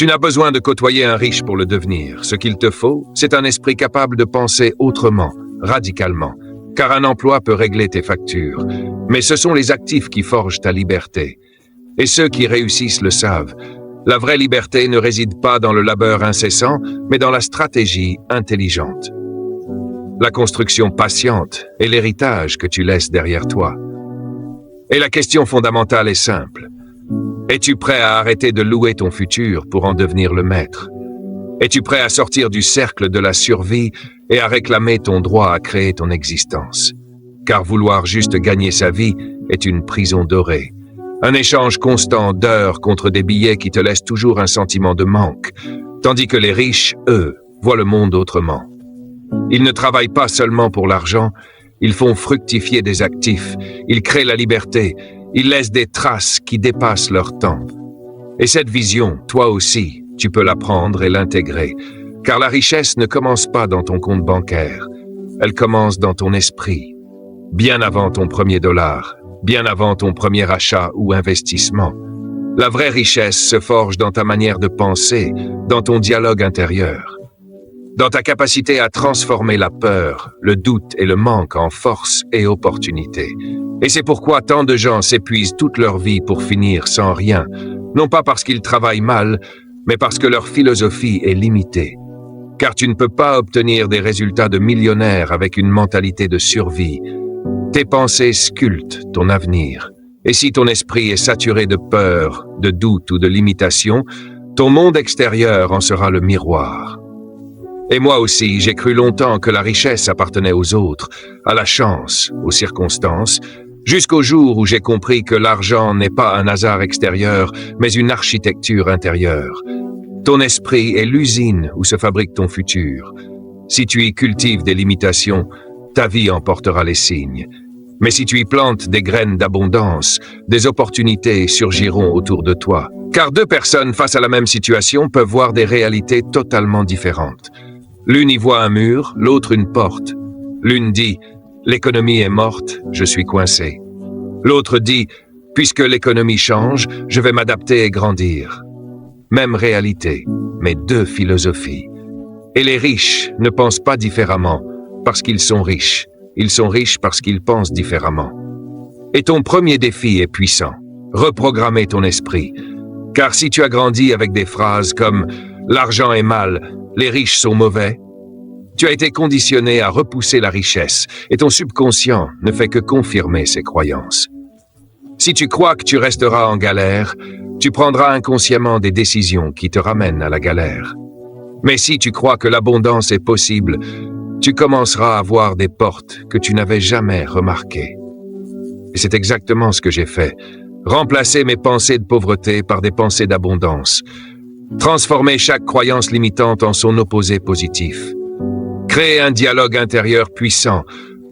Tu n'as besoin de côtoyer un riche pour le devenir. Ce qu'il te faut, c'est un esprit capable de penser autrement, radicalement. Car un emploi peut régler tes factures. Mais ce sont les actifs qui forgent ta liberté. Et ceux qui réussissent le savent. La vraie liberté ne réside pas dans le labeur incessant, mais dans la stratégie intelligente. La construction patiente est l'héritage que tu laisses derrière toi. Et la question fondamentale est simple. Es-tu prêt à arrêter de louer ton futur pour en devenir le maître? Es-tu prêt à sortir du cercle de la survie et à réclamer ton droit à créer ton existence? Car vouloir juste gagner sa vie est une prison dorée. Un échange constant d'heures contre des billets qui te laissent toujours un sentiment de manque, tandis que les riches, eux, voient le monde autrement. Ils ne travaillent pas seulement pour l'argent, ils font fructifier des actifs, ils créent la liberté, ils laissent des traces qui dépassent leur temps. Et cette vision, toi aussi, tu peux la prendre et l'intégrer, car la richesse ne commence pas dans ton compte bancaire, elle commence dans ton esprit, bien avant ton premier dollar, bien avant ton premier achat ou investissement. La vraie richesse se forge dans ta manière de penser, dans ton dialogue intérieur, dans ta capacité à transformer la peur, le doute et le manque en force et opportunité. Et c'est pourquoi tant de gens s'épuisent toute leur vie pour finir sans rien, non pas parce qu'ils travaillent mal, mais parce que leur philosophie est limitée. Car tu ne peux pas obtenir des résultats de millionnaire avec une mentalité de survie. Tes pensées sculptent ton avenir. Et si ton esprit est saturé de peur, de doute ou de limitation, ton monde extérieur en sera le miroir. Et moi aussi, j'ai cru longtemps que la richesse appartenait aux autres, à la chance, aux circonstances, jusqu'au jour où j'ai compris que l'argent n'est pas un hasard extérieur, mais une architecture intérieure. Ton esprit est l'usine où se fabrique ton futur. Si tu y cultives des limitations, ta vie en portera les signes. Mais si tu y plantes des graines d'abondance, des opportunités surgiront autour de toi. Car deux personnes face à la même situation peuvent voir des réalités totalement différentes. L'une y voit un mur, l'autre une porte. L'une dit « L'économie est morte, je suis coincé ». L'autre dit « Puisque l'économie change, je vais m'adapter et grandir ». Même réalité, mais deux philosophies. Et les riches ne pensent pas différemment parce qu'ils sont riches. Ils sont riches parce qu'ils pensent différemment. Et ton premier défi est puissant. Reprogrammer ton esprit. Car si tu as grandi avec des phrases comme « l'argent est mal », « les riches sont mauvais », tu as été conditionné à repousser la richesse et ton subconscient ne fait que confirmer ces croyances. Si tu crois que tu resteras en galère, tu prendras inconsciemment des décisions qui te ramènent à la galère. Mais si tu crois que l'abondance est possible, tu commenceras à voir des portes que tu n'avais jamais remarquées. Et c'est exactement ce que j'ai fait. Remplacer mes pensées de pauvreté par des pensées d'abondance. Transformer chaque croyance limitante en son opposé positif. Créer un dialogue intérieur puissant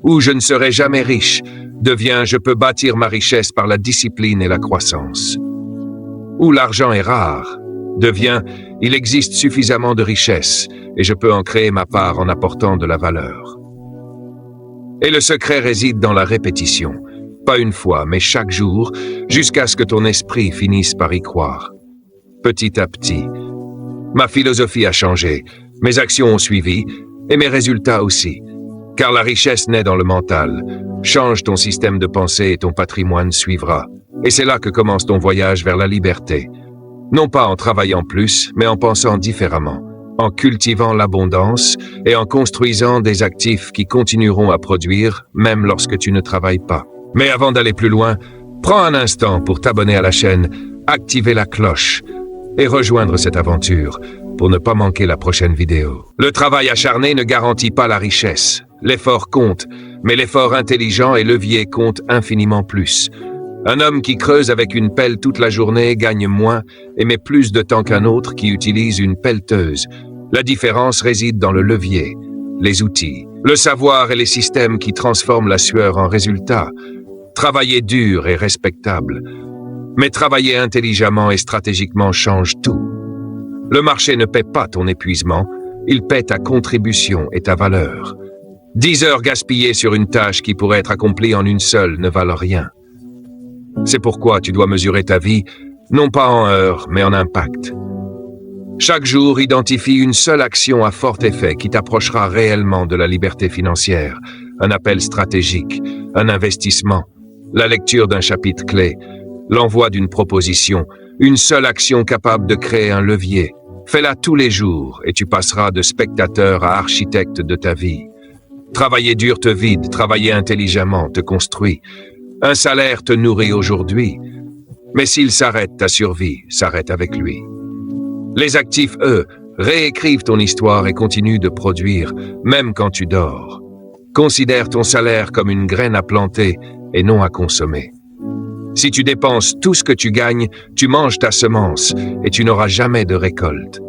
où je ne serai jamais riche devient je peux bâtir ma richesse par la discipline et la croissance. Où l'argent est rare devient il existe suffisamment de richesse et je peux en créer ma part en apportant de la valeur. Et le secret réside dans la répétition. Pas une fois, mais chaque jour, jusqu'à ce que ton esprit finisse par y croire. Petit à petit, ma philosophie a changé, mes actions ont suivi, et mes résultats aussi. Car la richesse naît dans le mental. Change ton système de pensée et ton patrimoine suivra. Et c'est là que commence ton voyage vers la liberté. Non pas en travaillant plus, mais en pensant différemment, en cultivant l'abondance et en construisant des actifs qui continueront à produire, même lorsque tu ne travailles pas. Mais avant d'aller plus loin, prends un instant pour t'abonner à la chaîne, activer la cloche et rejoindre cette aventure pour ne pas manquer la prochaine vidéo. Le travail acharné ne garantit pas la richesse. L'effort compte, mais l'effort intelligent et levier compte infiniment plus. Un homme qui creuse avec une pelle toute la journée gagne moins et met plus de temps qu'un autre qui utilise une pelleteuse. La différence réside dans le levier, les outils, le savoir et les systèmes qui transforment la sueur en résultat. Travailler dur et respectable. Mais travailler intelligemment et stratégiquement change tout. Le marché ne paie pas ton épuisement, il paie ta contribution et ta valeur. 10 heures gaspillées sur une tâche qui pourrait être accomplie en une seule ne valent rien. C'est pourquoi tu dois mesurer ta vie, non pas en heures, mais en impact. Chaque jour, identifie une seule action à fort effet qui t'approchera réellement de la liberté financière. Un appel stratégique, un investissement, la lecture d'un chapitre clé, l'envoi d'une proposition, une seule action capable de créer un levier. Fais-la tous les jours et tu passeras de spectateur à architecte de ta vie. Travailler dur te vide, travailler intelligemment te construit. Un salaire te nourrit aujourd'hui, mais s'il s'arrête, ta survie s'arrête avec lui. Les actifs, eux, réécrivent ton histoire et continuent de produire, même quand tu dors. Considère ton salaire comme une graine à planter et non à consommer. Si tu dépenses tout ce que tu gagnes, tu manges ta semence et tu n'auras jamais de récolte.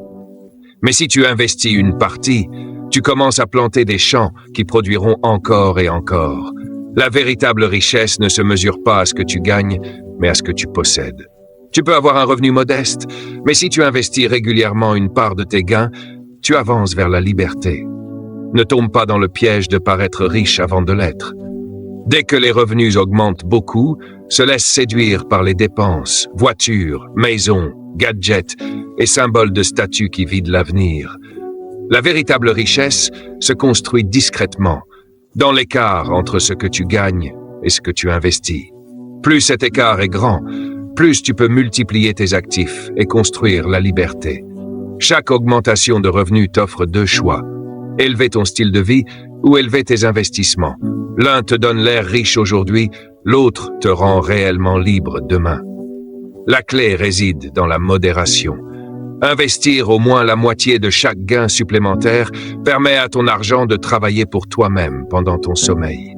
Mais si tu investis une partie, tu commences à planter des champs qui produiront encore et encore. La véritable richesse ne se mesure pas à ce que tu gagnes, mais à ce que tu possèdes. Tu peux avoir un revenu modeste, mais si tu investis régulièrement une part de tes gains, tu avances vers la liberté. Ne tombe pas dans le piège de paraître riche avant de l'être. Dès que les revenus augmentent beaucoup, se laisse séduire par les dépenses, voitures, maisons, gadgets et symboles de statut qui vident l'avenir. La véritable richesse se construit discrètement, dans l'écart entre ce que tu gagnes et ce que tu investis. Plus cet écart est grand, plus tu peux multiplier tes actifs et construire la liberté. Chaque augmentation de revenus t'offre deux choix. Élever ton style de vie ou élever tes investissements. L'un te donne l'air riche aujourd'hui, l'autre te rend réellement libre demain. La clé réside dans la modération. Investir au moins la moitié de chaque gain supplémentaire permet à ton argent de travailler pour toi-même pendant ton sommeil.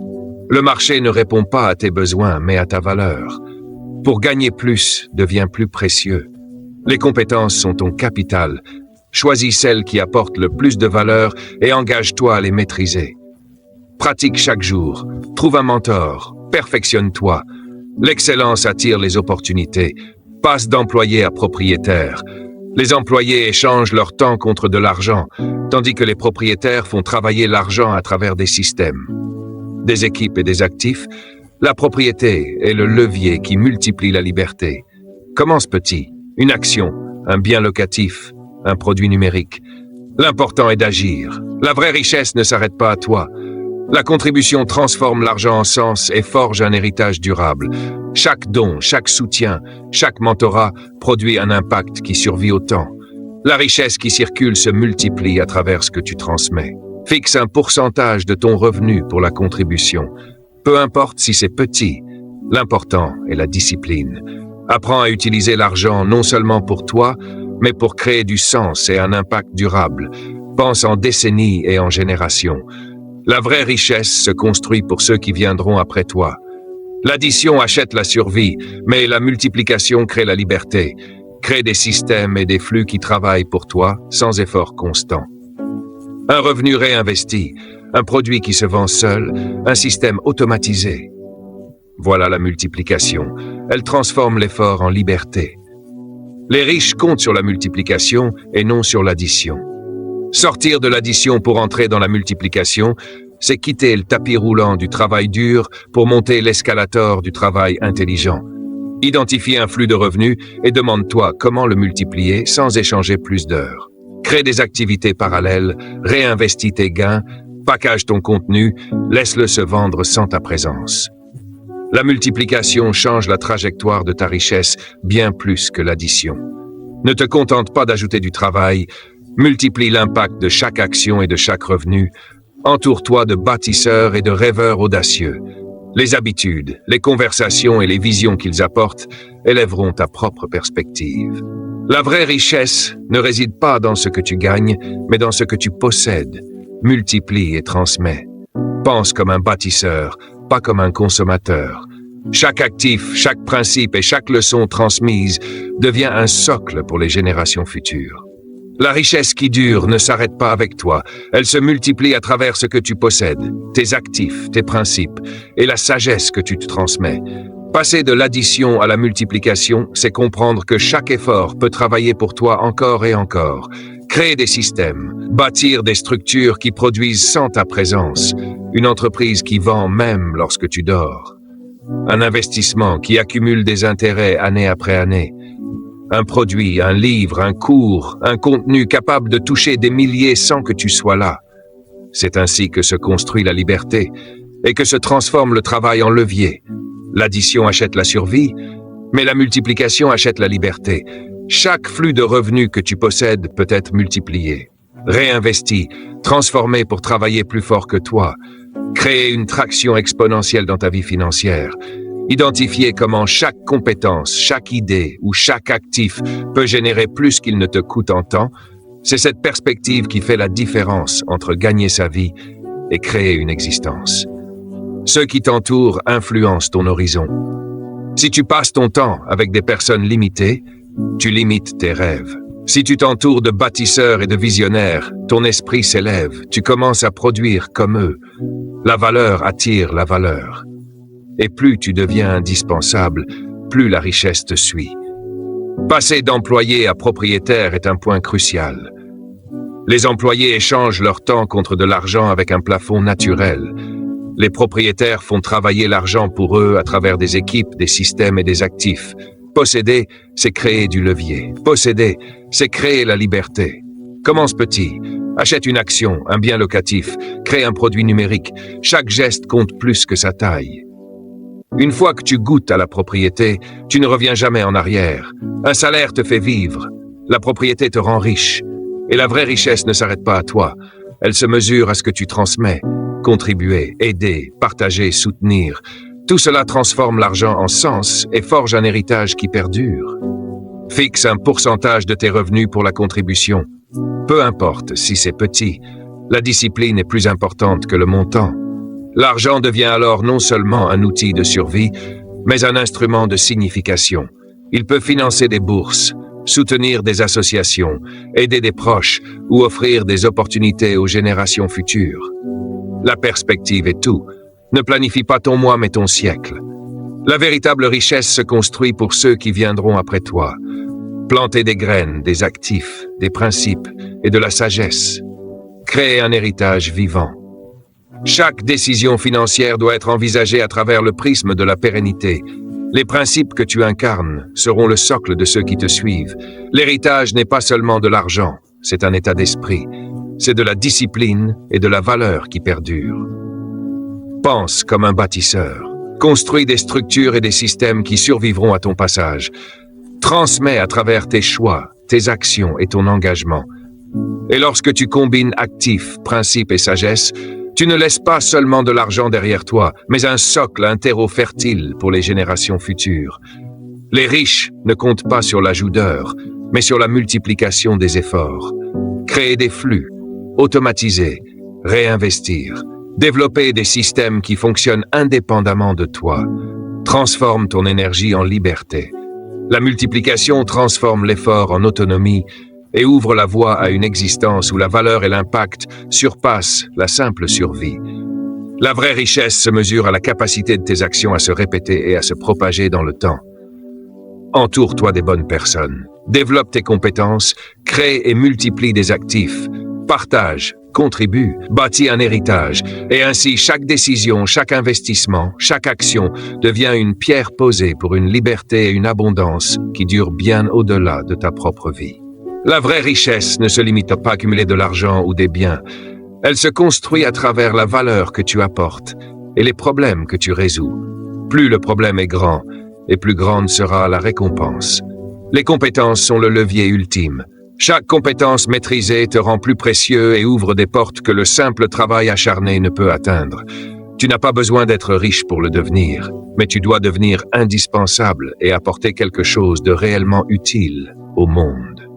Le marché ne répond pas à tes besoins, mais à ta valeur. Pour gagner plus, deviens plus précieux. Les compétences sont ton capital. Choisis celles qui apportent le plus de valeur et engage-toi à les maîtriser. Pratique chaque jour, trouve un mentor, perfectionne-toi. L'excellence attire les opportunités. Passe d'employé à propriétaire. Les employés échangent leur temps contre de l'argent, tandis que les propriétaires font travailler l'argent à travers des systèmes. Des équipes et des actifs, la propriété est le levier qui multiplie la liberté. Commence petit, une action, un bien locatif, un produit numérique. L'important est d'agir. La vraie richesse ne s'arrête pas à toi. La contribution transforme l'argent en sens et forge un héritage durable. Chaque don, chaque soutien, chaque mentorat produit un impact qui survit au temps. La richesse qui circule se multiplie à travers ce que tu transmets. Fixe un pourcentage de ton revenu pour la contribution. Peu importe si c'est petit, l'important est la discipline. Apprends à utiliser l'argent non seulement pour toi, mais pour créer du sens et un impact durable. Pense en décennies et en générations. La vraie richesse se construit pour ceux qui viendront après toi. L'addition achète la survie, mais la multiplication crée la liberté. Crée des systèmes et des flux qui travaillent pour toi sans effort constant. Un revenu réinvesti, un produit qui se vend seul, un système automatisé. Voilà la multiplication. Elle transforme l'effort en liberté. Les riches comptent sur la multiplication et non sur l'addition. Sortir de l'addition pour entrer dans la multiplication, c'est quitter le tapis roulant du travail dur pour monter l'escalator du travail intelligent. Identifie un flux de revenus et demande-toi comment le multiplier sans échanger plus d'heures. Crée des activités parallèles, réinvestis tes gains, package ton contenu, laisse-le se vendre sans ta présence. La multiplication change la trajectoire de ta richesse bien plus que l'addition. Ne te contente pas d'ajouter du travail, multiplie l'impact de chaque action et de chaque revenu. Entoure-toi de bâtisseurs et de rêveurs audacieux. Les habitudes, les conversations et les visions qu'ils apportent élèveront ta propre perspective. La vraie richesse ne réside pas dans ce que tu gagnes, mais dans ce que tu possèdes. Multiplie et transmets. Pense comme un bâtisseur, pas comme un consommateur. Chaque actif, chaque principe et chaque leçon transmise devient un socle pour les générations futures. La richesse qui dure ne s'arrête pas avec toi, elle se multiplie à travers ce que tu possèdes, tes actifs, tes principes et la sagesse que tu te transmets. Passer de l'addition à la multiplication, c'est comprendre que chaque effort peut travailler pour toi encore et encore. Créer des systèmes, bâtir des structures qui produisent sans ta présence, une entreprise qui vend même lorsque tu dors. Un investissement qui accumule des intérêts année après année. Un produit, un livre, un cours, un contenu capable de toucher des milliers sans que tu sois là. C'est ainsi que se construit la liberté et que se transforme le travail en levier. L'addition achète la survie, mais la multiplication achète la liberté. Chaque flux de revenus que tu possèdes peut être multiplié, réinvesti, transformé pour travailler plus fort que toi, créer une traction exponentielle dans ta vie financière. Identifier comment chaque compétence, chaque idée ou chaque actif peut générer plus qu'il ne te coûte en temps, c'est cette perspective qui fait la différence entre gagner sa vie et créer une existence. Ceux qui t'entourent influencent ton horizon. Si tu passes ton temps avec des personnes limitées, tu limites tes rêves. Si tu t'entoures de bâtisseurs et de visionnaires, ton esprit s'élève, tu commences à produire comme eux. La valeur attire la valeur. Et plus tu deviens indispensable, plus la richesse te suit. Passer d'employé à propriétaire est un point crucial. Les employés échangent leur temps contre de l'argent avec un plafond naturel. Les propriétaires font travailler l'argent pour eux à travers des équipes, des systèmes et des actifs. Posséder, c'est créer du levier. Posséder, c'est créer la liberté. Commence petit. Achète une action, un bien locatif. Crée un produit numérique. Chaque geste compte plus que sa taille. Une fois que tu goûtes à la propriété, tu ne reviens jamais en arrière. Un salaire te fait vivre. La propriété te rend riche. Et la vraie richesse ne s'arrête pas à toi. Elle se mesure à ce que tu transmets. Contribuer, aider, partager, soutenir. Tout cela transforme l'argent en sens et forge un héritage qui perdure. Fixe un pourcentage de tes revenus pour la contribution. Peu importe si c'est petit, la discipline est plus importante que le montant. L'argent devient alors non seulement un outil de survie, mais un instrument de signification. Il peut financer des bourses, soutenir des associations, aider des proches ou offrir des opportunités aux générations futures. La perspective est tout. Ne planifie pas ton mois mais ton siècle. La véritable richesse se construit pour ceux qui viendront après toi. Planter des graines, des actifs, des principes et de la sagesse. Créer un héritage vivant. Chaque décision financière doit être envisagée à travers le prisme de la pérennité. Les principes que tu incarnes seront le socle de ceux qui te suivent. L'héritage n'est pas seulement de l'argent, c'est un état d'esprit. C'est de la discipline et de la valeur qui perdurent. Pense comme un bâtisseur. Construis des structures et des systèmes qui survivront à ton passage. Transmets à travers tes choix, tes actions et ton engagement. Et lorsque tu combines actifs, principes et sagesse, tu ne laisses pas seulement de l'argent derrière toi, mais un socle, un terreau fertile pour les générations futures. Les riches ne comptent pas sur l'ajout d'heures, mais sur la multiplication des efforts. Créer des flux, automatiser, réinvestir, développer des systèmes qui fonctionnent indépendamment de toi. Transforme ton énergie en liberté. La multiplication transforme l'effort en autonomie et ouvre la voie à une existence où la valeur et l'impact surpassent la simple survie. La vraie richesse se mesure à la capacité de tes actions à se répéter et à se propager dans le temps. Entoure-toi des bonnes personnes. Développe tes compétences, crée et multiplie des actifs. Partage, contribue, bâtis un héritage. Et ainsi, chaque décision, chaque investissement, chaque action devient une pierre posée pour une liberté et une abondance qui durent bien au-delà de ta propre vie. La vraie richesse ne se limite pas à accumuler de l'argent ou des biens. Elle se construit à travers la valeur que tu apportes et les problèmes que tu résous. Plus le problème est grand, et plus grande sera la récompense. Les compétences sont le levier ultime. Chaque compétence maîtrisée te rend plus précieux et ouvre des portes que le simple travail acharné ne peut atteindre. Tu n'as pas besoin d'être riche pour le devenir, mais tu dois devenir indispensable et apporter quelque chose de réellement utile au monde.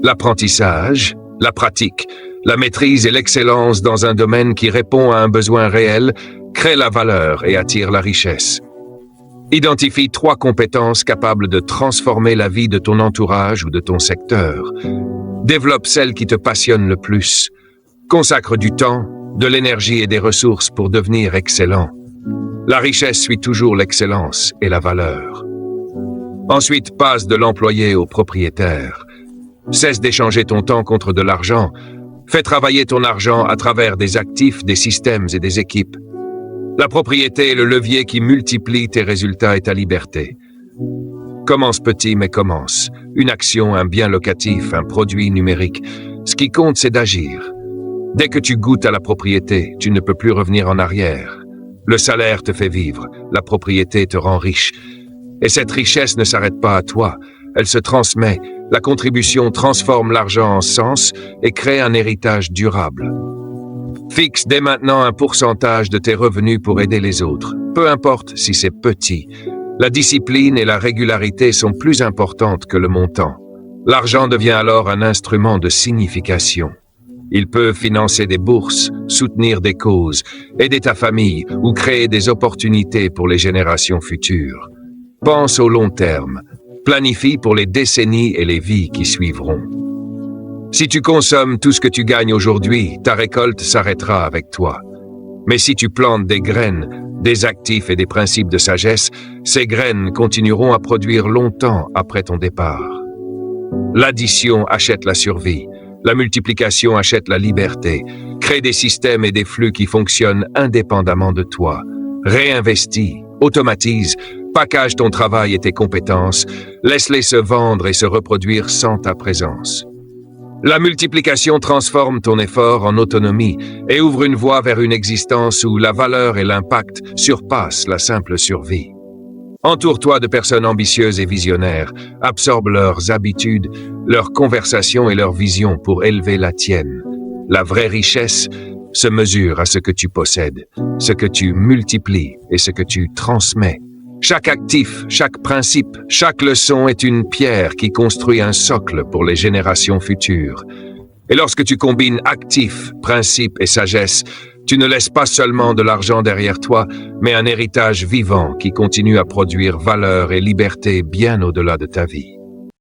L'apprentissage, la pratique, la maîtrise et l'excellence dans un domaine qui répond à un besoin réel créent la valeur et attirent la richesse. Identifie 3 compétences capables de transformer la vie de ton entourage ou de ton secteur. Développe celles qui te passionnent le plus. Consacre du temps, de l'énergie et des ressources pour devenir excellent. La richesse suit toujours l'excellence et la valeur. Ensuite, passe de l'employé au propriétaire. Cesse d'échanger ton temps contre de l'argent. Fais travailler ton argent à travers des actifs, des systèmes et des équipes. La propriété est le levier qui multiplie tes résultats et ta liberté. Commence petit, mais commence. Une action, un bien locatif, un produit numérique. Ce qui compte, c'est d'agir. Dès que tu goûtes à la propriété, tu ne peux plus revenir en arrière. Le salaire te fait vivre, la propriété te rend riche. Et cette richesse ne s'arrête pas à toi, elle se transmet. La contribution transforme l'argent en sens et crée un héritage durable. Fixe dès maintenant un pourcentage de tes revenus pour aider les autres, peu importe si c'est petit. La discipline et la régularité sont plus importantes que le montant. L'argent devient alors un instrument de signification. Il peut financer des bourses, soutenir des causes, aider ta famille ou créer des opportunités pour les générations futures. Pense au long terme. Planifie pour les décennies et les vies qui suivront. Si tu consommes tout ce que tu gagnes aujourd'hui, ta récolte s'arrêtera avec toi. Mais si tu plantes des graines, des actifs et des principes de sagesse, ces graines continueront à produire longtemps après ton départ. L'addition achète la survie. La multiplication achète la liberté. Crée des systèmes et des flux qui fonctionnent indépendamment de toi. Réinvestis, automatise, package ton travail et tes compétences, laisse-les se vendre et se reproduire sans ta présence. La multiplication transforme ton effort en autonomie et ouvre une voie vers une existence où la valeur et l'impact surpassent la simple survie. Entoure-toi de personnes ambitieuses et visionnaires, absorbe leurs habitudes, leurs conversations et leurs visions pour élever la tienne. La vraie richesse se mesure à ce que tu possèdes, ce que tu multiplies et ce que tu transmets. Chaque actif, chaque principe, chaque leçon est une pierre qui construit un socle pour les générations futures. Et lorsque tu combines actifs, principes et sagesse, tu ne laisses pas seulement de l'argent derrière toi, mais un héritage vivant qui continue à produire valeur et liberté bien au-delà de ta vie.